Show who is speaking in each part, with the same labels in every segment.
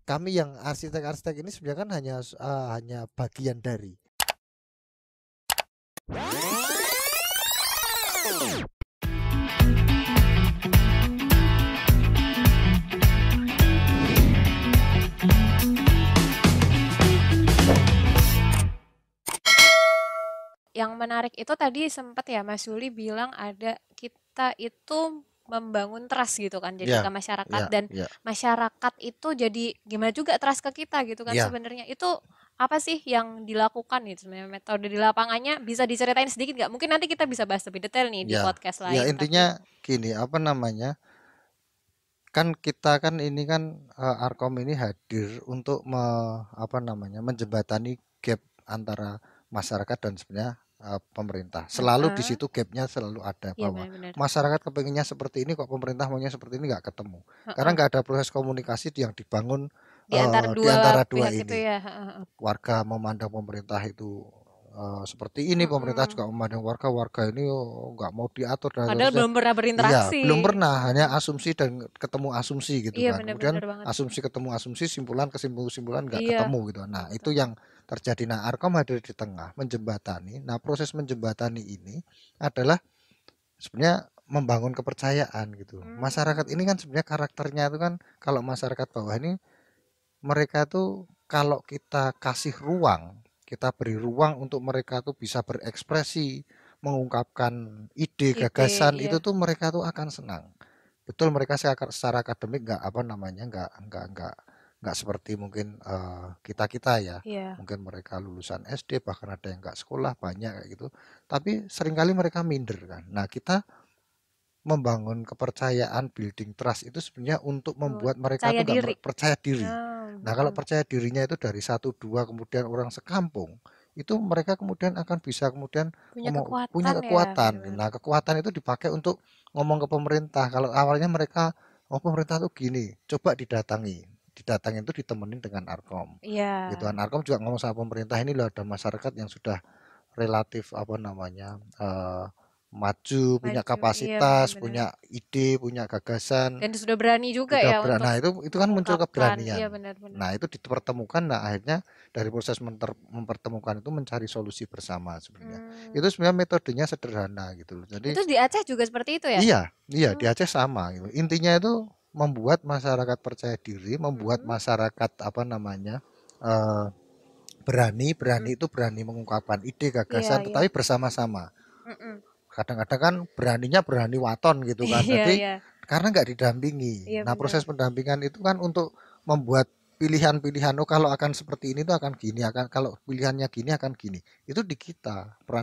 Speaker 1: kami yang arsitek-arsitek ini sebenarnya kan hanya bagian dari.
Speaker 2: Yang menarik itu tadi sempat ya Mas Yuli bilang ada kita itu membangun trust gitu kan jadi ke
Speaker 1: Ya,
Speaker 2: masyarakat
Speaker 1: ya,
Speaker 2: dan
Speaker 1: ya,
Speaker 2: masyarakat itu jadi gimana juga trust ke kita gitu kan
Speaker 1: ya.
Speaker 2: sebenarnya itu apa sih yang dilakukan gitu sebenarnya metode di lapangannya bisa diceritain sedikit nggak? Mungkin nanti kita bisa bahas lebih detail nih di
Speaker 1: Ya,
Speaker 2: podcast
Speaker 1: ya
Speaker 2: lain
Speaker 1: intinya
Speaker 2: tapi
Speaker 1: gini, apa namanya? Kan kita kan ini kan Arkom ini hadir untuk apa namanya? Menjembatani gap antara masyarakat dan sebenarnya pemerintah. Selalu di
Speaker 2: heeh,
Speaker 1: situ gapnya selalu ada
Speaker 2: iya
Speaker 1: bahwa
Speaker 2: benar-benar
Speaker 1: masyarakat kepengennya seperti ini kok pemerintah maunya seperti ini nggak ketemu. Karena
Speaker 2: heeh.
Speaker 1: nggak ada proses komunikasi yang dibangun
Speaker 2: Di antara
Speaker 1: di
Speaker 2: dua
Speaker 1: antara dua
Speaker 2: pihak itu
Speaker 1: ini.
Speaker 2: ya heeh, heeh.
Speaker 1: Warga memandang pemerintah itu seperti ini, pemerintah
Speaker 2: Mm-mm.
Speaker 1: juga memandang warga ini nggak mau diatur dan
Speaker 2: Padahal
Speaker 1: seterusnya.
Speaker 2: belum pernah
Speaker 1: Iya,
Speaker 2: berinteraksi.
Speaker 1: belum pernah, hanya
Speaker 2: Mm-mm.
Speaker 1: asumsi dan ketemu asumsi gitu
Speaker 2: Iya
Speaker 1: kan. Kemudian
Speaker 2: benar-benar banget.
Speaker 1: asumsi ketemu asumsi, simpulan kesimpulan nggak
Speaker 2: Iya
Speaker 1: ketemu gitu. Nah,
Speaker 2: betul.
Speaker 1: itu yang terjadi. Nah, Arkom hadir di tengah, menjembatani. Nah, proses menjembatani ini adalah sebenarnya membangun kepercayaan gitu. Masyarakat
Speaker 2: Hmm.
Speaker 1: ini kan sebenarnya karakternya itu kan kalau masyarakat bawah ini mereka tuh kalau kita kasih ruang, kita beri ruang untuk mereka tuh bisa berekspresi, mengungkapkan ide,
Speaker 2: Ide,
Speaker 1: gagasan
Speaker 2: iya.
Speaker 1: itu tuh mereka tuh akan senang. Betul mereka secara akademik nggak apa namanya nggak seperti mungkin kita kita ya.
Speaker 2: Iya.
Speaker 1: Mungkin mereka lulusan SD bahkan ada yang nggak sekolah banyak kayak gitu. Tapi seringkali mereka minder kan. Nah kita membangun kepercayaan, building trust itu sebenarnya untuk
Speaker 2: Oh,
Speaker 1: membuat mereka
Speaker 2: percaya
Speaker 1: tuh nggak
Speaker 2: diri.
Speaker 1: percaya diri.
Speaker 2: Ah,
Speaker 1: Nah, kalau
Speaker 2: mm-mm.
Speaker 1: percaya dirinya itu dari satu dua kemudian orang sekampung, itu mereka kemudian akan bisa kemudian
Speaker 2: Punya
Speaker 1: ngomong punya
Speaker 2: kekuatan ya,
Speaker 1: kekuatan.
Speaker 2: benar-benar.
Speaker 1: Nah, kekuatan itu dipakai untuk ngomong ke pemerintah. Kalau awalnya mereka, oh pemerintah tuh gini, coba didatangi. Didatangi itu ditemenin dengan Arkom.
Speaker 2: Iya.
Speaker 1: Gitu kan. Arkom juga ngomong sama pemerintah ini loh ada masyarakat yang sudah relatif apa namanya maju, punya
Speaker 2: Maju, iya
Speaker 1: kapasitas,
Speaker 2: benar-benar.
Speaker 1: punya ide, punya gagasan,
Speaker 2: Dan sudah berani juga
Speaker 1: sudah
Speaker 2: ya
Speaker 1: berani.
Speaker 2: untuk
Speaker 1: Nah itu kan muncul
Speaker 2: mengungkapkan.
Speaker 1: keberanian.
Speaker 2: Iya benar-benar.
Speaker 1: Nah itu dipertemukan. Nah akhirnya dari proses mempertemukan itu mencari solusi bersama sebenarnya.
Speaker 2: Hmm.
Speaker 1: Itu sebenarnya metodenya sederhana gitu loh. Jadi
Speaker 2: Itu di Aceh juga seperti itu ya?
Speaker 1: iya, iya di
Speaker 2: Hmm.
Speaker 1: Aceh sama gitu. Intinya itu membuat masyarakat percaya diri, membuat
Speaker 2: Mm-mm.
Speaker 1: masyarakat apa namanya eh, berani, berani
Speaker 2: Mm-mm.
Speaker 1: itu berani mengungkapkan ide,
Speaker 2: Iya,
Speaker 1: gagasan,
Speaker 2: iya.
Speaker 1: tetapi bersama-sama.
Speaker 2: Mm-mm.
Speaker 1: Kadang-kadang kan beraninya berani waton gitu kan.
Speaker 2: Iya,
Speaker 1: Jadi
Speaker 2: iya.
Speaker 1: karena nggak didampingi.
Speaker 2: Iya
Speaker 1: Nah
Speaker 2: benar.
Speaker 1: proses pendampingan itu kan untuk membuat pilihan-pilihan. Oh kalau akan seperti ini tuh akan gini, akan kalau pilihannya gini akan gini. Itu di
Speaker 2: Iya,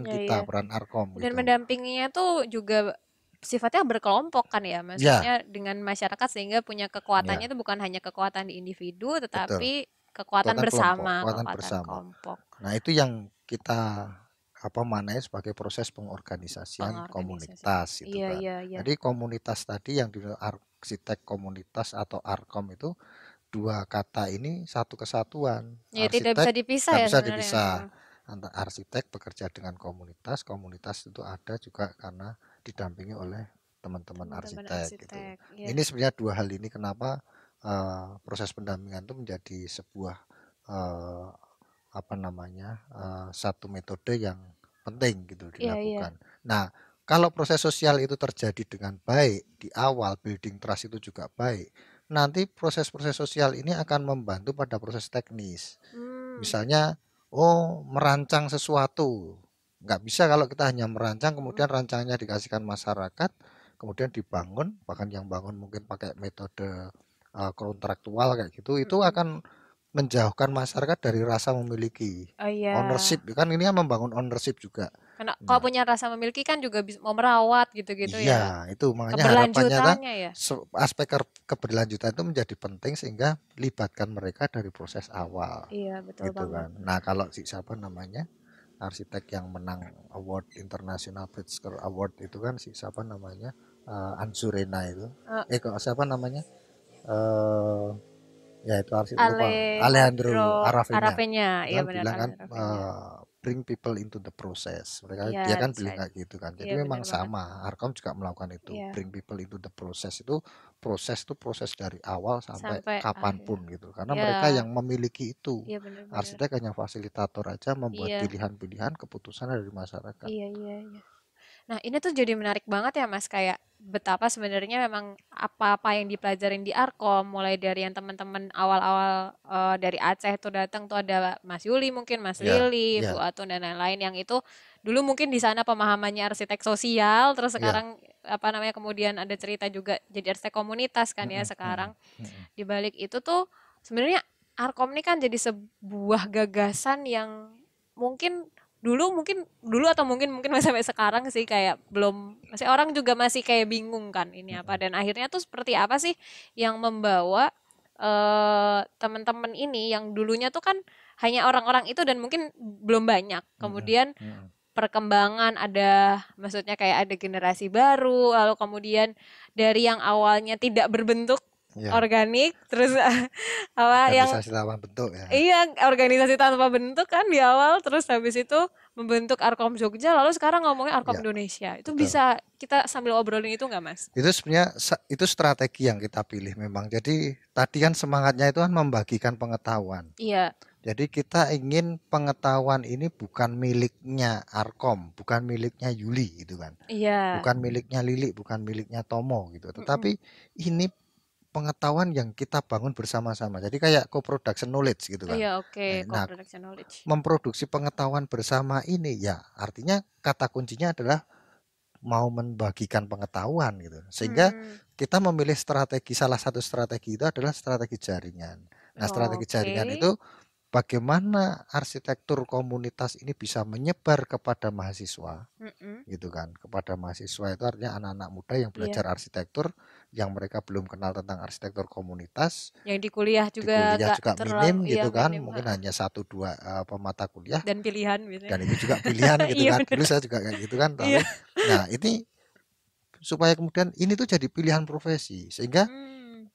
Speaker 2: iya.
Speaker 1: kita, peran Arkom
Speaker 2: Dan
Speaker 1: gitu.
Speaker 2: mendampinginya tuh juga sifatnya berkelompok kan ya,
Speaker 1: Ya,
Speaker 2: maksudnya dengan masyarakat sehingga punya kekuatannya
Speaker 1: ya,
Speaker 2: itu bukan hanya kekuatan di individu,
Speaker 1: betul.
Speaker 2: tetapi kekuatan
Speaker 1: Kekuatan kelompok,
Speaker 2: bersama,
Speaker 1: kekuatan
Speaker 2: kekuatan
Speaker 1: bersama.
Speaker 2: kelompok,
Speaker 1: Nah itu yang kita apa manai sebagai proses pengorganisasian
Speaker 2: pengorganisasian.
Speaker 1: komunitas itu
Speaker 2: Iya,
Speaker 1: kan.
Speaker 2: iya, iya.
Speaker 1: Jadi komunitas tadi yang di arsitek komunitas atau Arkom itu dua kata ini satu kesatuan.
Speaker 2: Ya tidak bisa
Speaker 1: Arsitek
Speaker 2: dipisah
Speaker 1: nggak
Speaker 2: ya
Speaker 1: bisa
Speaker 2: sebenarnya.
Speaker 1: dipisah. Antara arsitek bekerja dengan komunitas, komunitas itu ada juga karena didampingi oleh teman-teman
Speaker 2: Teman-teman
Speaker 1: arsitek gitu.
Speaker 2: arsitek, ya.
Speaker 1: Ini sebenarnya dua hal ini kenapa proses pendampingan itu menjadi sebuah eh, apa namanya satu metode yang penting gitu
Speaker 2: Iya, iya.
Speaker 1: dilakukan. Nah, kalau proses sosial itu terjadi dengan baik di awal, building trust itu juga baik. Nanti proses-proses sosial ini akan membantu pada proses teknis.
Speaker 2: Hmm.
Speaker 1: Misalnya, oh merancang sesuatu. Nggak bisa kalau kita hanya merancang, kemudian rancangannya dikasihkan masyarakat, kemudian dibangun, bahkan yang bangun mungkin pakai metode kontraktual kayak gitu, itu
Speaker 2: Mm-mm.
Speaker 1: akan menjauhkan masyarakat dari rasa memiliki
Speaker 2: Oh iya.
Speaker 1: ownership kan ini kan membangun ownership juga.
Speaker 2: Karena kalau
Speaker 1: Nah,
Speaker 2: punya rasa memiliki kan juga bisa mau merawat gitu-gitu
Speaker 1: iya
Speaker 2: ya.
Speaker 1: itu makanya harapannya kan
Speaker 2: Keberlanjutannya ya.
Speaker 1: aspek keberlanjutan itu menjadi penting sehingga libatkan mereka dari proses awal
Speaker 2: Iya, betul
Speaker 1: gitu
Speaker 2: banget.
Speaker 1: kan. Nah, kalau si siapa namanya arsitek yang menang award International Pritzker Award itu kan si siapa namanya Ansurena itu.
Speaker 2: Eh,
Speaker 1: Kok siapa namanya? Eh ya itu arsitek lupa Alejandro
Speaker 2: Alejandro
Speaker 1: Aravena
Speaker 2: Aravena,
Speaker 1: itu
Speaker 2: iya
Speaker 1: kan
Speaker 2: benar
Speaker 1: bilang kan
Speaker 2: Alejandro Aravena.
Speaker 1: bring people into the process. Mereka
Speaker 2: Iya,
Speaker 1: dia kan
Speaker 2: that's
Speaker 1: bilang
Speaker 2: right.
Speaker 1: kayak gitu kan.
Speaker 2: Iya,
Speaker 1: Jadi
Speaker 2: bener
Speaker 1: memang
Speaker 2: banget.
Speaker 1: sama, Arkom juga melakukan itu,
Speaker 2: Iya,
Speaker 1: bring people into the process itu proses dari awal sampai
Speaker 2: sampai akhir.
Speaker 1: kapanpun gitu. Karena
Speaker 2: Iya,
Speaker 1: mereka yang memiliki itu.
Speaker 2: iya bener-bener.
Speaker 1: Arsitek hanya fasilitator aja membuat
Speaker 2: Iya,
Speaker 1: pilihan-pilihan keputusan dari masyarakat.
Speaker 2: iya, iya, iya. Nah, ini tuh jadi menarik banget ya, Mas. Kayak betapa sebenarnya memang apa-apa yang dipelajarin di Arkom, mulai dari yang teman-teman awal-awal dari Aceh tuh datang tuh ada Mas Yuli mungkin, Mas
Speaker 1: Ya,
Speaker 2: Lili, Bu
Speaker 1: ya,
Speaker 2: Atun dan lain-lain yang itu dulu mungkin di sana pemahamannya arsitek sosial, terus
Speaker 1: ya.
Speaker 2: sekarang apa namanya kemudian ada cerita juga jadi arsitek komunitas kan ya
Speaker 1: Mm-mm,
Speaker 2: sekarang.
Speaker 1: mm-mm, mm-mm.
Speaker 2: Di balik itu tuh sebenarnya Arkom ini kan jadi sebuah gagasan yang mungkin dulu atau mungkin mungkin masih sampai sekarang sih kayak belum masih orang juga masih kayak bingung kan ini apa dan akhirnya tuh seperti apa sih yang membawa teman-teman ini yang dulunya tuh kan hanya orang-orang itu dan mungkin belum banyak
Speaker 1: Mm-mm,
Speaker 2: kemudian
Speaker 1: mm-mm.
Speaker 2: perkembangan ada maksudnya kayak ada generasi baru lalu kemudian dari yang awalnya tidak berbentuk
Speaker 1: Ya,
Speaker 2: organik terus apa yang
Speaker 1: organisasi lawan bentuk ya.
Speaker 2: iya organisasi tanpa bentuk kan di awal terus habis itu membentuk Arkom Jogja lalu sekarang ngomongnya Arkom
Speaker 1: Ya,
Speaker 2: Indonesia itu
Speaker 1: betul.
Speaker 2: bisa kita sambil obrolin itu nggak Mas?
Speaker 1: Itu sebenarnya itu strategi yang kita pilih memang. Jadi tadi kan semangatnya itu kan membagikan pengetahuan.
Speaker 2: Iya,
Speaker 1: Jadi kita ingin pengetahuan ini bukan miliknya Arkom, bukan miliknya Yuli gitu kan.
Speaker 2: iya,
Speaker 1: Bukan miliknya Lili, bukan miliknya Tomo gitu.
Speaker 2: mm-mm.
Speaker 1: Tetapi ini pengetahuan yang kita bangun bersama-sama. Jadi kayak co-production knowledge gitu kan.
Speaker 2: Iya oke
Speaker 1: Nah,
Speaker 2: co-production knowledge.
Speaker 1: memproduksi pengetahuan bersama ini ya artinya kata kuncinya adalah mau membagikan pengetahuan gitu. Sehingga
Speaker 2: Hmm,
Speaker 1: kita memilih strategi salah satu strategi itu adalah strategi jaringan. Nah, strategi jaringan
Speaker 2: oke,
Speaker 1: itu bagaimana arsitektur komunitas ini bisa menyebar kepada mahasiswa
Speaker 2: mm-mm.
Speaker 1: gitu kan. Kepada mahasiswa itu artinya anak-anak muda yang
Speaker 2: Iya
Speaker 1: belajar arsitektur yang mereka belum kenal tentang arsitektur komunitas
Speaker 2: yang di kuliah
Speaker 1: di
Speaker 2: juga
Speaker 1: kuliah
Speaker 2: gak
Speaker 1: juga
Speaker 2: terlalu
Speaker 1: minim
Speaker 2: iya
Speaker 1: gitu kan,
Speaker 2: minim
Speaker 1: mungkin
Speaker 2: ha-ha.
Speaker 1: hanya satu dua mata kuliah
Speaker 2: Dan pilihan biasanya
Speaker 1: dan itu juga pilihan gitu
Speaker 2: iya
Speaker 1: kan.
Speaker 2: bener
Speaker 1: Dulu saya juga kayak gitu kan,
Speaker 2: iya
Speaker 1: tapi nah ini supaya kemudian ini tuh jadi pilihan profesi sehingga
Speaker 2: hmm,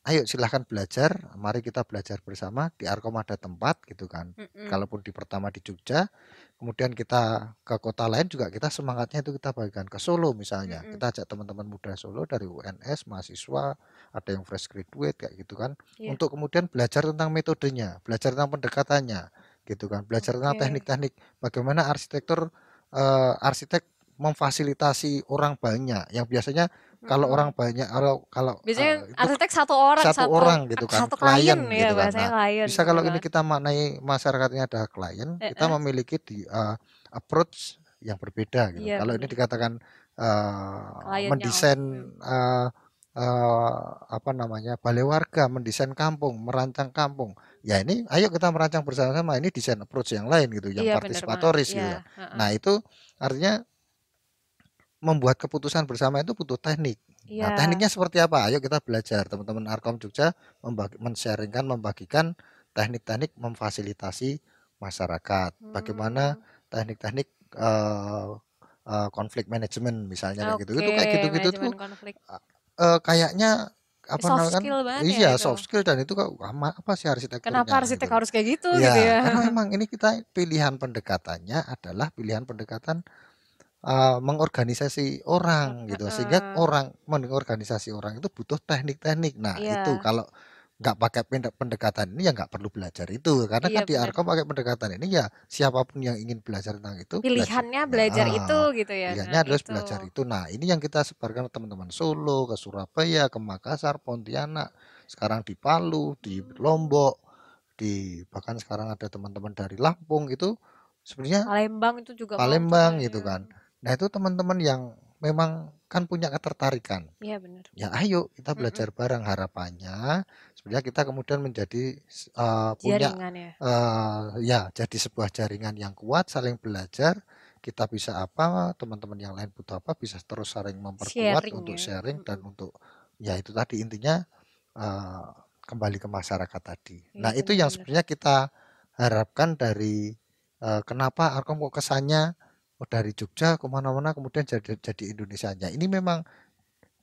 Speaker 1: ayo silahkan belajar, mari kita belajar bersama di Arkom ada tempat gitu kan.
Speaker 2: mm-mm.
Speaker 1: Kalaupun di pertama di Jogja, kemudian kita ke kota lain juga kita semangatnya itu kita bagikan ke Solo misalnya.
Speaker 2: Mm-mm.
Speaker 1: Kita ajak teman-teman muda Solo dari UNS, mahasiswa, ada yang fresh graduate kayak gitu kan,
Speaker 2: Iya
Speaker 1: untuk kemudian belajar tentang metodenya, belajar tentang pendekatannya, gitu kan, belajar tentang
Speaker 2: oke
Speaker 1: teknik-teknik bagaimana arsitek memfasilitasi orang banyak yang biasanya kalau orang
Speaker 2: mm-mm.
Speaker 1: banyak kalau kalau
Speaker 2: Biasanya
Speaker 1: itu
Speaker 2: arsitek satu orang,
Speaker 1: satu
Speaker 2: satu
Speaker 1: orang gitu kan,
Speaker 2: satu klien
Speaker 1: klien
Speaker 2: ya
Speaker 1: gitu kan.
Speaker 2: bahasanya
Speaker 1: Nah,
Speaker 2: klien
Speaker 1: bisa
Speaker 2: bener
Speaker 1: kalau ini
Speaker 2: banget.
Speaker 1: kita maknai masyarakatnya adalah klien, kita
Speaker 2: Heeh,
Speaker 1: memiliki approach yang berbeda gitu.
Speaker 2: iya
Speaker 1: Kalau ini
Speaker 2: bener.
Speaker 1: dikatakan
Speaker 2: Kliennya
Speaker 1: mendesain
Speaker 2: mm,
Speaker 1: eh, apa namanya balai warga, mendesain kampung, merancang kampung. Ya ini, ayo kita merancang bersama-sama. Ini desain approach yang lain gitu, yang
Speaker 2: iya bener banget.
Speaker 1: partisipatoris
Speaker 2: Iya,
Speaker 1: gitu kan.
Speaker 2: heeh.
Speaker 1: Nah itu artinya membuat keputusan bersama itu butuh teknik. Nah,
Speaker 2: Iya.
Speaker 1: tekniknya seperti apa? Ayo kita belajar. Teman-teman Arkom Jogja men-sharingkan, membagikan teknik-teknik memfasilitasi masyarakat. Bagaimana
Speaker 2: Hmm,
Speaker 1: teknik-teknik konflik manajemen misalnya kayak gitu. Itu
Speaker 2: oke,
Speaker 1: kayak gitu-gitu tuh
Speaker 2: manajemen konflik.
Speaker 1: kayaknya apa
Speaker 2: Soft
Speaker 1: namanya kan?
Speaker 2: skill banget ya
Speaker 1: Iya,
Speaker 2: itu.
Speaker 1: soft skill dan itu kok apa sih
Speaker 2: Kenapa
Speaker 1: arsitekturnya
Speaker 2: arsitek
Speaker 1: gitu loh.
Speaker 2: harus kayak gitu gitu
Speaker 1: Iya,
Speaker 2: ya?
Speaker 1: karena memang ini kita pilihan pendekatannya adalah pilihan pendekatan mengorganisasi orang gitu sehingga
Speaker 2: Heeh.
Speaker 1: orang mengorganisasi orang itu butuh teknik-teknik. Nah itu
Speaker 2: Iya,
Speaker 1: kalau nggak pakai pendekatan ini ya nggak perlu belajar itu karena
Speaker 2: iya
Speaker 1: kan di
Speaker 2: bener.
Speaker 1: Arkom pakai pendekatan ini ya siapapun yang ingin belajar tentang itu belajar
Speaker 2: Pilihannya
Speaker 1: ya,
Speaker 2: belajar itu gitu ya.
Speaker 1: pilihannya
Speaker 2: Nah,
Speaker 1: adalah
Speaker 2: itu.
Speaker 1: belajar itu. Nah ini yang kita sebarkan ke teman-teman Solo, ke Surabaya, ke Makassar, Pontianak, sekarang di Palu, di
Speaker 2: Hmm.
Speaker 1: Lombok, di bahkan sekarang ada teman-teman dari Lampung itu sebenarnya
Speaker 2: Palembang itu juga mau tuh
Speaker 1: Palembang gitu
Speaker 2: kayaknya.
Speaker 1: kan. Nah, itu teman-teman yang memang kan punya ketertarikan.
Speaker 2: Iya bener.
Speaker 1: Ya ayo kita belajar
Speaker 2: Mm-mm.
Speaker 1: bareng harapannya sebenarnya kita kemudian menjadi punya
Speaker 2: Jaringan ya.
Speaker 1: ya jadi sebuah jaringan yang kuat saling belajar. Kita bisa apa, teman-teman yang lain butuh apa, bisa terus saling memperkuat
Speaker 2: Sharing
Speaker 1: untuk
Speaker 2: ya.
Speaker 1: sharing dan
Speaker 2: Mm-mm.
Speaker 1: untuk ya itu tadi intinya eh, kembali ke masyarakat tadi.
Speaker 2: Iya
Speaker 1: Nah, itu yang
Speaker 2: bener-bener.
Speaker 1: sebenarnya kita harapkan dari kenapa Arkom kok kesannya dari Jogja kemana-mana kemudian jadi Indonesianya. Ini memang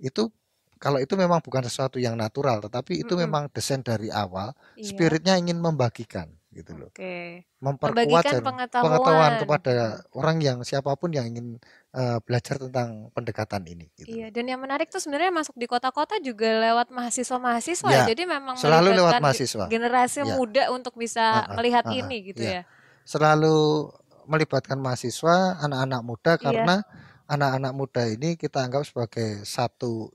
Speaker 1: itu kalau itu memang bukan sesuatu yang natural, tetapi itu
Speaker 2: Mm-mm.
Speaker 1: memang desain dari awal,
Speaker 2: Iya.
Speaker 1: spiritnya ingin membagikan. gitu loh.
Speaker 2: Oke.
Speaker 1: Memperkuat
Speaker 2: Membagikan
Speaker 1: pengetahuan
Speaker 2: pengetahuan.
Speaker 1: kepada orang yang siapapun yang ingin belajar tentang pendekatan ini gitu
Speaker 2: Iya,
Speaker 1: loh.
Speaker 2: dan yang menarik tuh sebenarnya masuk di kota-kota juga lewat mahasiswa-mahasiswa ya.
Speaker 1: Ya,
Speaker 2: Jadi memang
Speaker 1: selalu lewat
Speaker 2: melibatkan
Speaker 1: mahasiswa.
Speaker 2: generasi
Speaker 1: Ya,
Speaker 2: muda untuk bisa
Speaker 1: heeh,
Speaker 2: melihat
Speaker 1: heeh,
Speaker 2: ini gitu
Speaker 1: ya.
Speaker 2: ya.
Speaker 1: Selalu melibatkan mahasiswa, anak-anak muda
Speaker 2: Iya.
Speaker 1: karena anak-anak muda ini kita anggap sebagai satu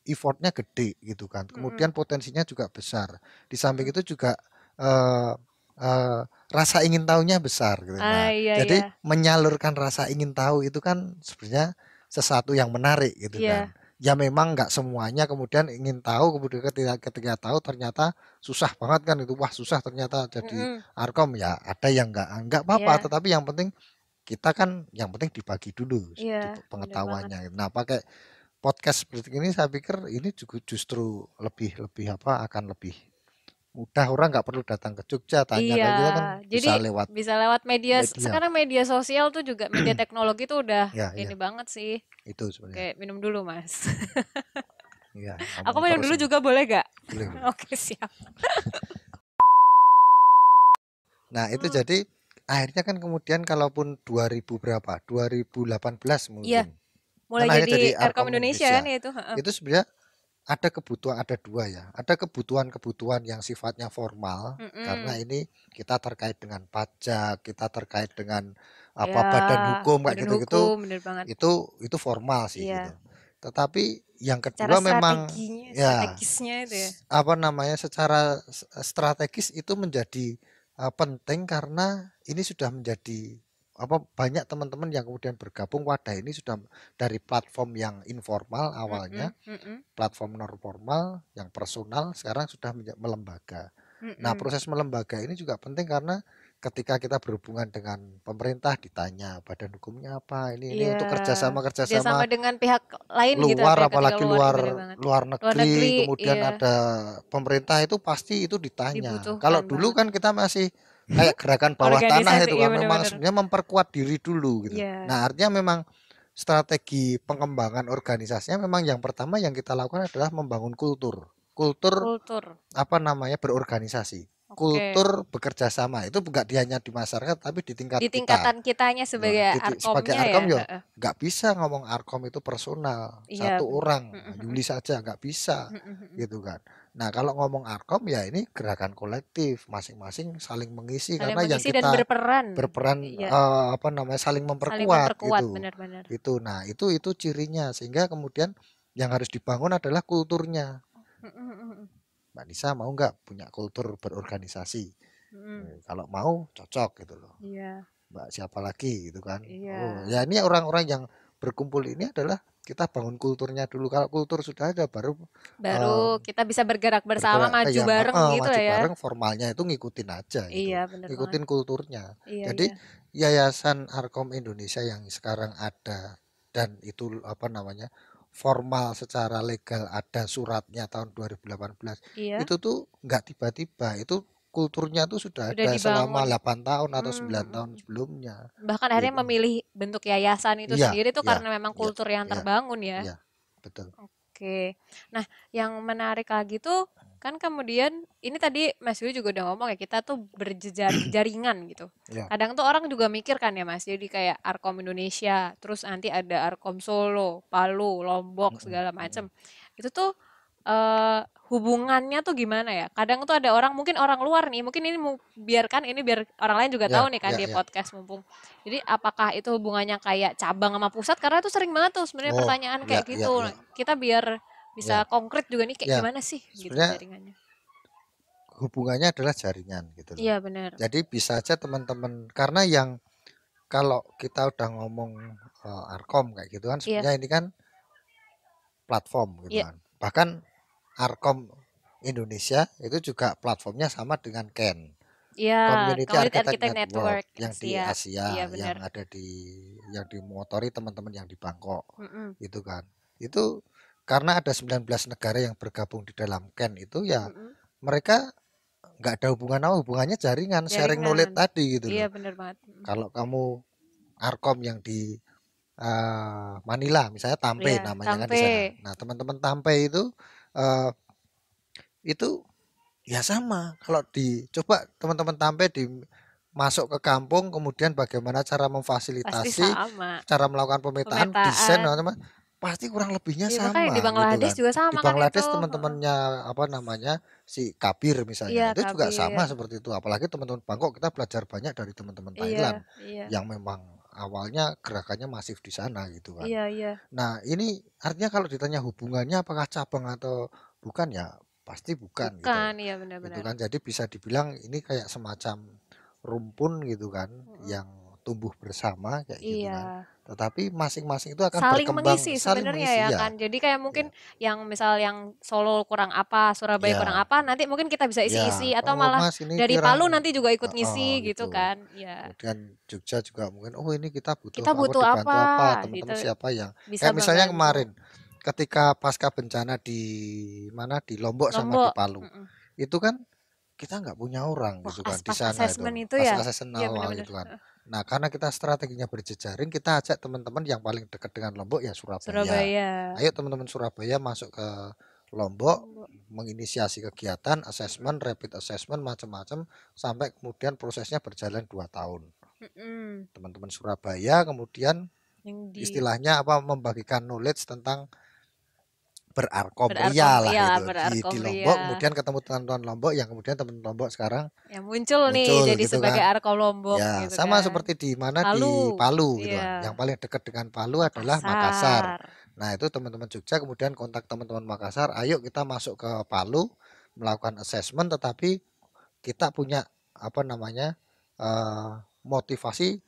Speaker 1: effortnya gede gitu kan.
Speaker 2: Mm-mm.
Speaker 1: Kemudian potensinya juga besar. Di samping
Speaker 2: Mm-mm.
Speaker 1: itu juga eh, eh, rasa ingin tahunya besar gitu.
Speaker 2: Ah
Speaker 1: Nah,
Speaker 2: iya
Speaker 1: jadi
Speaker 2: iya.
Speaker 1: menyalurkan rasa ingin tahu itu kan sebenarnya sesuatu yang menarik gitu kan.
Speaker 2: Iya.
Speaker 1: Ya memang nggak semuanya kemudian ingin tahu, kemudian ketika tahu ternyata susah banget kan itu. Wah, susah ternyata jadi
Speaker 2: Mm-mm.
Speaker 1: Arkom ya. Ada yang nggak apa-apa,
Speaker 2: Iya.
Speaker 1: tetapi yang penting kita kan yang penting dibagi dulu
Speaker 2: Iya, bener banget.
Speaker 1: pengetahuannya. Nah, pakai podcast seperti ini saya pikir ini juga justru lebih lebih apa akan lebih mudah, orang nggak perlu datang ke Jogja tanya
Speaker 2: Iya,
Speaker 1: kayak gitu kan
Speaker 2: jadi
Speaker 1: bisa lewat
Speaker 2: bisa lewat media.
Speaker 1: media.
Speaker 2: Sekarang media sosial tuh juga media teknologi tuh udah
Speaker 1: Ya,
Speaker 2: ini
Speaker 1: ya,
Speaker 2: banget sih.
Speaker 1: itu
Speaker 2: Oke,
Speaker 1: sebenarnya.
Speaker 2: minum dulu Mas.
Speaker 1: Ya,
Speaker 2: Aku
Speaker 1: ngomong
Speaker 2: minum
Speaker 1: terus
Speaker 2: dulu
Speaker 1: ini.
Speaker 2: juga boleh gak?
Speaker 1: Boleh, boleh.
Speaker 2: Oke, siap.
Speaker 1: Nah, itu
Speaker 2: Hmm,
Speaker 1: jadi akhirnya kan kemudian kalaupun 2000 berapa? 2018
Speaker 2: iya,
Speaker 1: mungkin. Kan
Speaker 2: mulai
Speaker 1: akhirnya
Speaker 2: jadi
Speaker 1: jadi
Speaker 2: Aircom
Speaker 1: Arkom
Speaker 2: Indonesia kan
Speaker 1: Indonesia.
Speaker 2: ya itu. Heeh.
Speaker 1: Itu sebenarnya ada kebutuhan, ada dua ya. Ada kebutuhan-kebutuhan yang sifatnya formal karena
Speaker 2: Mm-mm.
Speaker 1: ini kita terkait dengan pajak, kita terkait dengan
Speaker 2: Ya,
Speaker 1: apa badan hukum kayak
Speaker 2: badan
Speaker 1: gitu-gitu,
Speaker 2: hukum, bener banget.
Speaker 1: itu formal sih gitu.
Speaker 2: Iya,
Speaker 1: Tetapi yang
Speaker 2: secara
Speaker 1: kedua memang
Speaker 2: strateginya,
Speaker 1: ya
Speaker 2: strategisnya itu ya.
Speaker 1: apa namanya secara strategis itu menjadi penting karena ini sudah menjadi apa banyak teman-teman yang kemudian bergabung wadah ini sudah dari platform yang informal
Speaker 2: Mm-mm,
Speaker 1: awalnya,
Speaker 2: mm-mm,
Speaker 1: platform non formal yang personal sekarang sudah melembaga. Nah,
Speaker 2: mm-mm.
Speaker 1: proses melembaga ini juga penting karena ketika kita berhubungan dengan pemerintah ditanya badan hukumnya apa, ini
Speaker 2: Iya,
Speaker 1: untuk
Speaker 2: kerjasama
Speaker 1: kerjasama
Speaker 2: dengan pihak lain gitu
Speaker 1: luar
Speaker 2: apa ya ketika
Speaker 1: apalagi
Speaker 2: luar, iya
Speaker 1: luar
Speaker 2: bener banget.
Speaker 1: luar
Speaker 2: Luar
Speaker 1: negeri
Speaker 2: negeri,
Speaker 1: kemudian
Speaker 2: iya,
Speaker 1: ada pemerintah itu pasti itu ditanya. Kalau
Speaker 2: dibutuhkan
Speaker 1: dulu
Speaker 2: banget.
Speaker 1: kan kita masih kayak gerakan bawah tanah
Speaker 2: Organisasi,
Speaker 1: itu
Speaker 2: iya
Speaker 1: kan memang
Speaker 2: bener-bener.
Speaker 1: sebenarnya memperkuat diri dulu gitu.
Speaker 2: Iya,
Speaker 1: Nah, artinya memang strategi pengembangan organisasinya memang yang pertama yang kita lakukan adalah membangun kultur. Kultur
Speaker 2: kultur.
Speaker 1: apa namanya berorganisasi.
Speaker 2: Oke.
Speaker 1: Kultur bekerja sama itu enggak hanya di masyarakat tapi di tingkat
Speaker 2: Di
Speaker 1: kita.
Speaker 2: tingkatan kitanya
Speaker 1: Nah,
Speaker 2: sebagai
Speaker 1: sebagai
Speaker 2: arkomnya ya.
Speaker 1: Arkom yo
Speaker 2: Heeh.
Speaker 1: nggak bisa ngomong Arkom itu personal
Speaker 2: Iya
Speaker 1: satu
Speaker 2: bener.
Speaker 1: orang
Speaker 2: Mm, mm, mm.
Speaker 1: Yuli saja nggak bisa
Speaker 2: Mm, mm, mm.
Speaker 1: gitu kan. Nah kalau ngomong Arkom ya ini gerakan kolektif masing-masing saling mengisi
Speaker 2: Saling
Speaker 1: karena yang
Speaker 2: mengisi dan
Speaker 1: kita
Speaker 2: berperan.
Speaker 1: berperan
Speaker 2: Iya,
Speaker 1: apa namanya saling
Speaker 2: saling
Speaker 1: memperkuat
Speaker 2: memperkuat
Speaker 1: gitu.
Speaker 2: benar-benar.
Speaker 1: Nah itu cirinya sehingga kemudian yang harus dibangun adalah kulturnya.
Speaker 2: Mm, mm, mm, mm.
Speaker 1: Mbak Nisa mau nggak punya kultur berorganisasi?
Speaker 2: Mm,
Speaker 1: Kalau mau cocok gitu loh.
Speaker 2: iya,
Speaker 1: Mbak siapa lagi gitu kan. Oh
Speaker 2: iya.
Speaker 1: ya ini orang-orang yang berkumpul ini adalah kita bangun kulturnya dulu. Kalau kultur sudah ada baru
Speaker 2: Baru
Speaker 1: eh,
Speaker 2: kita bisa bergerak bersama,
Speaker 1: bergerak
Speaker 2: maju
Speaker 1: ya
Speaker 2: bareng gitu
Speaker 1: maju
Speaker 2: lah ya.
Speaker 1: bareng formalnya itu ngikutin aja gitu.
Speaker 2: Iya, bener banget.
Speaker 1: Ngikutin kulturnya.
Speaker 2: Iya,
Speaker 1: Jadi
Speaker 2: iya.
Speaker 1: Yayasan Arkom Indonesia yang sekarang ada dan itu apa namanya formal secara legal ada suratnya tahun 2018
Speaker 2: Iya,
Speaker 1: itu tuh nggak tiba-tiba itu kulturnya tuh sudah
Speaker 2: udah
Speaker 1: ada selama
Speaker 2: dibangun.
Speaker 1: 8 tahun atau
Speaker 2: Mm,
Speaker 1: 9
Speaker 2: mm,
Speaker 1: tahun
Speaker 2: mm.
Speaker 1: sebelumnya
Speaker 2: Bahkan akhirnya
Speaker 1: gitu.
Speaker 2: memilih bentuk yayasan itu
Speaker 1: Iya,
Speaker 2: sendiri tuh
Speaker 1: iya,
Speaker 2: karena memang
Speaker 1: iya,
Speaker 2: kultur yang
Speaker 1: iya,
Speaker 2: terbangun ya.
Speaker 1: iya, betul.
Speaker 2: Oke. Nah, yang menarik lagi tuh kan kemudian ini tadi Mas Yu juga udah ngomong ya kita tuh berjaringan gitu.
Speaker 1: Ya,
Speaker 2: Kadang tuh orang juga mikir kan ya Mas, jadi kayak Arkom Indonesia, terus nanti ada Arkom Solo, Palu, Lombok
Speaker 1: mm-mm,
Speaker 2: segala
Speaker 1: mm-mm.
Speaker 2: macem. Itu tuh hubungannya tuh gimana ya? Kadang tuh ada orang mungkin orang luar nih, mungkin ini mau biarkan ini biar orang lain juga tahu
Speaker 1: Ya,
Speaker 2: nih kan
Speaker 1: ya,
Speaker 2: di
Speaker 1: ya.
Speaker 2: podcast mumpung. Jadi apakah itu hubungannya kayak cabang sama pusat? Karena itu sering banget tuh sebenarnya
Speaker 1: Oh,
Speaker 2: pertanyaan
Speaker 1: ya,
Speaker 2: kayak
Speaker 1: ya,
Speaker 2: gitu.
Speaker 1: ya,
Speaker 2: Nah, kita biar
Speaker 1: ya,
Speaker 2: bisa konkret juga nih kayak
Speaker 1: ya.
Speaker 2: gimana sih gitu
Speaker 1: Sebenarnya
Speaker 2: jaringannya.
Speaker 1: hubungannya adalah jaringan gitu loh.
Speaker 2: Iya benar.
Speaker 1: Jadi bisa aja teman-teman karena yang kalau kita udah ngomong Arkom kayak gitu kan
Speaker 2: Iya,
Speaker 1: sebenarnya ini kan platform gitu
Speaker 2: iya,
Speaker 1: kan. Bahkan Arkom Indonesia itu juga platformnya sama dengan Ken.
Speaker 2: iya.
Speaker 1: Community
Speaker 2: Community
Speaker 1: Architect
Speaker 2: Architect
Speaker 1: Network
Speaker 2: Network
Speaker 1: yang di
Speaker 2: Asia. Iya
Speaker 1: Asia
Speaker 2: benar.
Speaker 1: yang ada di yang dimotori teman-teman yang di Bangkok
Speaker 2: Mm-mm,
Speaker 1: itu kan. Itu karena ada 19 negara yang bergabung di dalam Ken itu ya
Speaker 2: mm-mm.
Speaker 1: mereka nggak ada hubungan apa hubungannya jaringan sharing
Speaker 2: Jaringan.
Speaker 1: knowledge tadi gitu
Speaker 2: Iya
Speaker 1: loh.
Speaker 2: benar banget. Mm.
Speaker 1: Kalau kamu Arkom yang di Manila misalnya
Speaker 2: Iya,
Speaker 1: Tampei namanya kan
Speaker 2: Tampe.
Speaker 1: di sana. Nah, teman-teman Tampei itu eh, itu Ya sama, kalau dicoba teman-teman tampil di masuk ke kampung, kemudian bagaimana cara
Speaker 2: Pasti
Speaker 1: memfasilitasi,
Speaker 2: sama.
Speaker 1: cara melakukan pemetaan, desain,
Speaker 2: Pemetaan.
Speaker 1: teman-teman, pasti kurang lebihnya
Speaker 2: Iya, makanya di
Speaker 1: sama gitu
Speaker 2: Bangladesh
Speaker 1: kan.
Speaker 2: juga
Speaker 1: Di
Speaker 2: sama kan itu.
Speaker 1: Bangladesh
Speaker 2: Heeh.
Speaker 1: teman-temannya apa namanya si Kabir misalnya,
Speaker 2: Iya,
Speaker 1: itu juga
Speaker 2: Kabir.
Speaker 1: sama seperti itu. Apalagi teman-teman Bangkok kita belajar banyak dari teman-teman Thailand
Speaker 2: Iya, iya.
Speaker 1: yang memang awalnya gerakannya masif di sana gitu kan.
Speaker 2: Iya, iya.
Speaker 1: Nah, ini artinya kalau ditanya hubungannya apakah cabang atau bukan ya pasti bukan gitu.
Speaker 2: Bukan, iya
Speaker 1: Gitu
Speaker 2: benar-benar.
Speaker 1: kan. Jadi bisa dibilang ini kayak semacam rumpun gitu kan
Speaker 2: Mm-mm.
Speaker 1: yang tumbuh bersama kayak gitu kan.
Speaker 2: Iya.
Speaker 1: Tetapi masing-masing itu akan
Speaker 2: Saling
Speaker 1: berkembang
Speaker 2: mengisi
Speaker 1: saling
Speaker 2: sebenarnya ya
Speaker 1: mengisi ya.
Speaker 2: kan. Jadi kayak
Speaker 1: Ya,
Speaker 2: mungkin yang misal yang Solo kurang apa, Surabaya kurang
Speaker 1: ya,
Speaker 2: apa, nanti mungkin kita bisa
Speaker 1: ya.
Speaker 2: isi-isi atau
Speaker 1: Oh,
Speaker 2: malah
Speaker 1: Mas ini
Speaker 2: dari
Speaker 1: kurang
Speaker 2: Palu nanti juga ikut
Speaker 1: oh
Speaker 2: ngisi gitu
Speaker 1: gitu.
Speaker 2: kan. Ya,
Speaker 1: Kemudian Jogja juga mungkin oh ini kita butuh
Speaker 2: kita
Speaker 1: apa
Speaker 2: butuh
Speaker 1: dibantu
Speaker 2: apa
Speaker 1: apa
Speaker 2: gitu.
Speaker 1: teman-teman siapa yang
Speaker 2: Bisa
Speaker 1: kayak misalnya
Speaker 2: membantu.
Speaker 1: kemarin ketika pasca bencana di mana di Lombok sama di
Speaker 2: Lombok.
Speaker 1: Palu
Speaker 2: Mm-mm.
Speaker 1: itu kan kita nggak punya orang
Speaker 2: Wah,
Speaker 1: gitu kan di
Speaker 2: pas
Speaker 1: sana itu
Speaker 2: asesmen itu
Speaker 1: pas
Speaker 2: ya.
Speaker 1: asesmen
Speaker 2: Iya
Speaker 1: awal
Speaker 2: benar-benar.
Speaker 1: gitu kan. Nah karena kita strateginya berjejaring kita ajak teman-teman yang paling dekat dengan Lombok ya Surabaya.
Speaker 2: Surabaya.
Speaker 1: Ayo teman-teman Surabaya masuk ke Lombok
Speaker 2: Lombok.
Speaker 1: menginisiasi kegiatan
Speaker 2: Mm-mm.
Speaker 1: assessment, rapid assessment macam-macam sampai kemudian prosesnya berjalan 2 tahun.
Speaker 2: Mm-mm.
Speaker 1: Teman-teman Surabaya kemudian
Speaker 2: Yang di
Speaker 1: istilahnya apa membagikan knowledge tentang berarkom
Speaker 2: berarkom,
Speaker 1: ria lah
Speaker 2: iya
Speaker 1: gitu di
Speaker 2: berarkom
Speaker 1: Lombok
Speaker 2: Ria.
Speaker 1: kemudian ketemu teman-teman Lombok yang kemudian teman Lombok sekarang
Speaker 2: Yang muncul nih
Speaker 1: muncul
Speaker 2: jadi
Speaker 1: gitu
Speaker 2: sebagai
Speaker 1: kan.
Speaker 2: Arkom Lombok
Speaker 1: Ya,
Speaker 2: gitu
Speaker 1: sama
Speaker 2: kan.
Speaker 1: seperti di mana di
Speaker 2: Palu,
Speaker 1: Palu gitu kan. Yang
Speaker 2: iya,
Speaker 1: paling dekat dengan Palu adalah Makassar.
Speaker 2: Makassar.
Speaker 1: Nah, itu teman-teman Jogja kemudian kontak teman-teman Makassar, ayo kita masuk ke Palu melakukan assessment tetapi kita punya apa namanya motivasi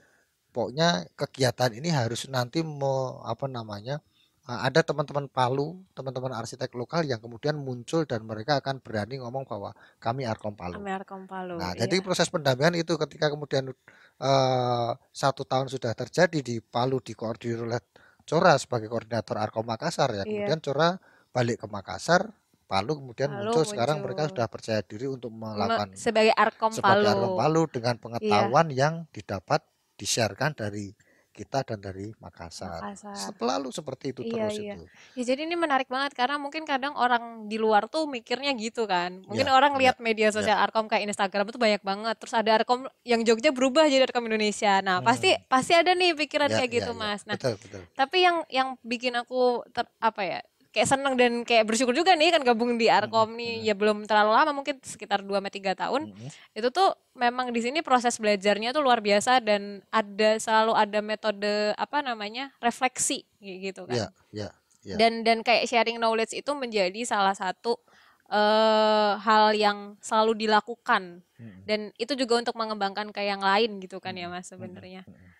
Speaker 1: pokoknya kegiatan ini harus nanti mau apa namanya ada teman-teman Palu, teman-teman arsitek lokal yang kemudian muncul dan mereka akan berani ngomong bahwa kami Arkom Palu.
Speaker 2: Ame Arkom Palu,
Speaker 1: Nah,
Speaker 2: iya.
Speaker 1: jadi proses pendampingan itu ketika kemudian 1 tahun sudah terjadi di Palu dikoordinir oleh Cora sebagai koordinator Arkom Makassar ya.
Speaker 2: Iya,
Speaker 1: Kemudian Cora balik ke Makassar, Palu kemudian
Speaker 2: Palu
Speaker 1: muncul sekarang mereka
Speaker 2: muncul
Speaker 1: sudah percaya diri untuk melakukan
Speaker 2: sebagai Arkom
Speaker 1: sebagai
Speaker 2: Palu.
Speaker 1: Arkom Palu dengan
Speaker 2: Iya,
Speaker 1: pengetahuan yang didapat di-sharekan dari kita dan dari Makassar.
Speaker 2: Makassar.
Speaker 1: Selalu seperti itu
Speaker 2: Iya,
Speaker 1: terus
Speaker 2: iya.
Speaker 1: itu.
Speaker 2: Ya jadi ini menarik banget karena mungkin kadang orang di luar tuh mikirnya gitu kan. Mungkin
Speaker 1: Ya,
Speaker 2: orang
Speaker 1: ya,
Speaker 2: lihat media
Speaker 1: ya.
Speaker 2: sosial Arkom kayak Instagram itu banyak banget. Terus ada Arkom yang Jogja berubah jadi Arkom Indonesia. Nah, pasti
Speaker 1: Hmm,
Speaker 2: pasti ada nih pikiran
Speaker 1: ya,
Speaker 2: kayak
Speaker 1: ya,
Speaker 2: gitu,
Speaker 1: ya.
Speaker 2: Mas. Nah,
Speaker 1: Betul, betul.
Speaker 2: tapi yang bikin aku apa ya? Kayak seneng dan kayak bersyukur juga nih kan gabung di
Speaker 1: Hmm,
Speaker 2: Arkom nih.
Speaker 1: hmm,
Speaker 2: Ya belum terlalu lama, mungkin sekitar 2 sampai 3 tahun.
Speaker 1: hmm,
Speaker 2: Itu tuh memang di sini proses belajarnya tuh luar biasa dan selalu ada metode apa namanya? Refleksi gitu kan.
Speaker 1: ya, ya, ya.
Speaker 2: Dan kayak sharing knowledge itu menjadi salah satu hal yang selalu dilakukan
Speaker 1: Hmm,
Speaker 2: dan itu juga untuk mengembangkan ke yang lain gitu kan ya
Speaker 1: hmm,
Speaker 2: Mas
Speaker 1: hmm,
Speaker 2: sebenarnya
Speaker 1: hmm.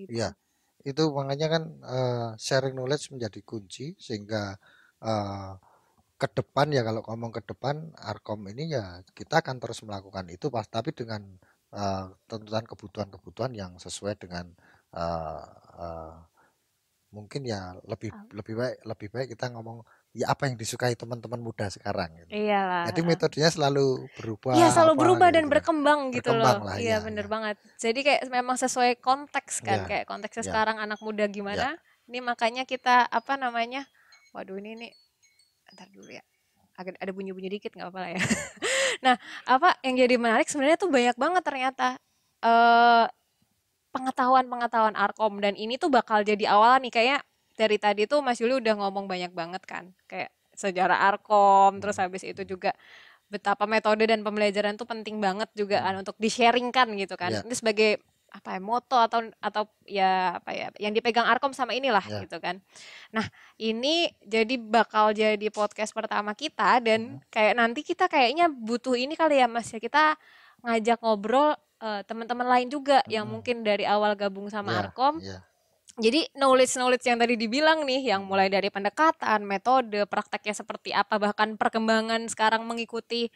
Speaker 1: Iya,
Speaker 2: gitu.
Speaker 1: itu makanya kan sharing knowledge menjadi kunci sehingga eh, ke depan ya kalau ngomong ke depan Arkom ini ya kita akan terus melakukan itu pas tapi dengan tuntutan kebutuhan-kebutuhan yang sesuai dengan eh, eh, mungkin ya lebih lebih baik kita ngomong ya apa yang disukai teman-teman muda sekarang gitu.
Speaker 2: Iyalah.
Speaker 1: Jadi metodenya selalu
Speaker 2: Iya
Speaker 1: berubah
Speaker 2: selalu
Speaker 1: apa
Speaker 2: berubah dan
Speaker 1: gitu kan.
Speaker 2: berkembang gitu loh.
Speaker 1: Berkembang lah
Speaker 2: Iya
Speaker 1: ya
Speaker 2: bener
Speaker 1: ya.
Speaker 2: banget. Jadi kayak memang sesuai konteks kan.
Speaker 1: Ya,
Speaker 2: Kayak konteksnya
Speaker 1: ya,
Speaker 2: sekarang anak muda
Speaker 1: ya.
Speaker 2: gimana. Ini makanya kita apa namanya. Waduh ini nih. Ntar dulu ya. Agak ada bunyi-bunyi dikit nggak apa-apa lah ya. Nah apa yang jadi menarik sebenarnya tuh banyak banget ternyata. eh pengetahuan-pengetahuan Arkom dan ini tuh bakal jadi awal nih kayak dari tadi tuh Mas Yuli udah ngomong banyak banget kan kayak sejarah Arkom terus
Speaker 1: Hmm,
Speaker 2: habis itu
Speaker 1: hmm,
Speaker 2: juga betapa metode dan pembelajaran tuh penting banget juga kan
Speaker 1: hmm.
Speaker 2: untuk di-sharingkan gitu kan.
Speaker 1: Ya,
Speaker 2: Ini sebagai apa ya moto atau ya apa ya yang dipegang Arkom sama inilah
Speaker 1: ya.
Speaker 2: gitu kan. Nah, ini jadi bakal jadi podcast pertama kita dan
Speaker 1: Hmm,
Speaker 2: kayak nanti kita kayaknya butuh ini kali ya Mas ya kita ngajak ngobrol teman-teman lain juga yang
Speaker 1: hmm.
Speaker 2: mungkin dari awal gabung sama
Speaker 1: Ya,
Speaker 2: Arkom.
Speaker 1: ya.
Speaker 2: Jadi knowledge-knowledge yang tadi dibilang nih, yang
Speaker 1: Hmm,
Speaker 2: mulai dari pendekatan, metode, prakteknya seperti apa, bahkan perkembangan sekarang mengikuti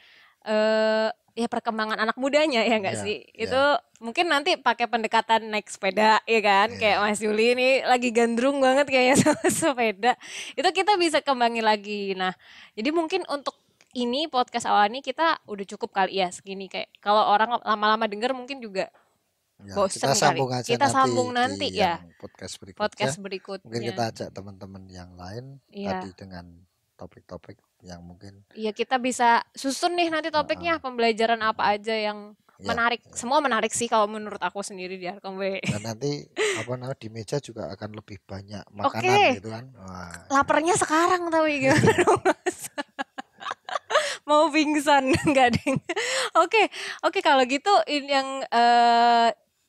Speaker 2: ya perkembangan anak mudanya ya enggak
Speaker 1: ya,
Speaker 2: sih? Itu
Speaker 1: ya,
Speaker 2: mungkin nanti pakai pendekatan naik sepeda ya kan? Kayak
Speaker 1: ya.
Speaker 2: Mas Juli ini lagi gandrung banget kayaknya sama sepeda. Itu kita bisa kembangin lagi. Nah, jadi mungkin untuk ini podcast awal ini kita udah cukup kali ya segini kayak kalau orang lama-lama denger mungkin juga
Speaker 1: Ya, kita
Speaker 2: bosen kali.
Speaker 1: sambung aja
Speaker 2: Kita
Speaker 1: nanti
Speaker 2: sambung
Speaker 1: di
Speaker 2: nanti
Speaker 1: yang
Speaker 2: ya
Speaker 1: podcast berikutnya.
Speaker 2: podcast
Speaker 1: Mungkin
Speaker 2: berikutnya.
Speaker 1: kita ajak teman-teman yang lain tadi
Speaker 2: Iya,
Speaker 1: dengan topik-topik yang mungkin
Speaker 2: Iya, kita bisa susun nih nanti topiknya pembelajaran apa aja yang
Speaker 1: ya,
Speaker 2: menarik. Semua menarik sih kalau menurut aku sendiri di Arkom B.
Speaker 1: dan nanti apa namanya di meja juga akan lebih banyak makanan
Speaker 2: Oke,
Speaker 1: gitu kan. Wah,
Speaker 2: laparnya sekarang tapi gimana dong, Mas? Mau pingsan enggak, Deng? Oke, oke kalau gitu ini yang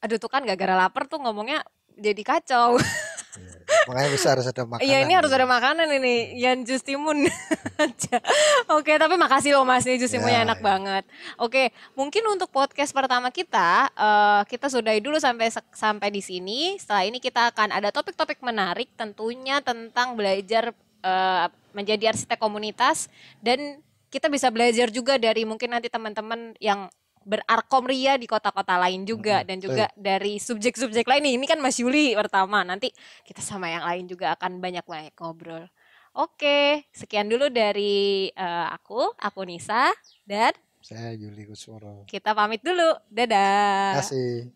Speaker 2: aduh tuh kan gara-gara lapar tuh ngomongnya jadi kacau.
Speaker 1: iya. Makanya bisa harus ada
Speaker 2: Iya
Speaker 1: makanan
Speaker 2: ini harus
Speaker 1: gitu.
Speaker 2: ada makanan ini, Yan Jus Timun aja. Oke, tapi makasih loh Mas, nih jus timunnya
Speaker 1: Ya,
Speaker 2: enak banget. Oke, mungkin untuk podcast pertama kita, kita sudahi dulu sampai di sini. Setelah ini kita akan ada topik-topik menarik, tentunya tentang belajar menjadi arsitek komunitas, dan kita bisa belajar juga dari mungkin nanti teman-teman yang berarkom ria di kota-kota lain juga, dan
Speaker 1: betul.
Speaker 2: juga dari subjek-subjek lain nih. Ini kan Mas Yuli pertama, nanti kita sama yang lain juga akan banyak-banyak ngobrol. Oke, sekian dulu dari aku Nisa, dan
Speaker 1: Saya Yuli Kusworo.
Speaker 2: kita pamit dulu. Dadah.
Speaker 1: Terima kasih.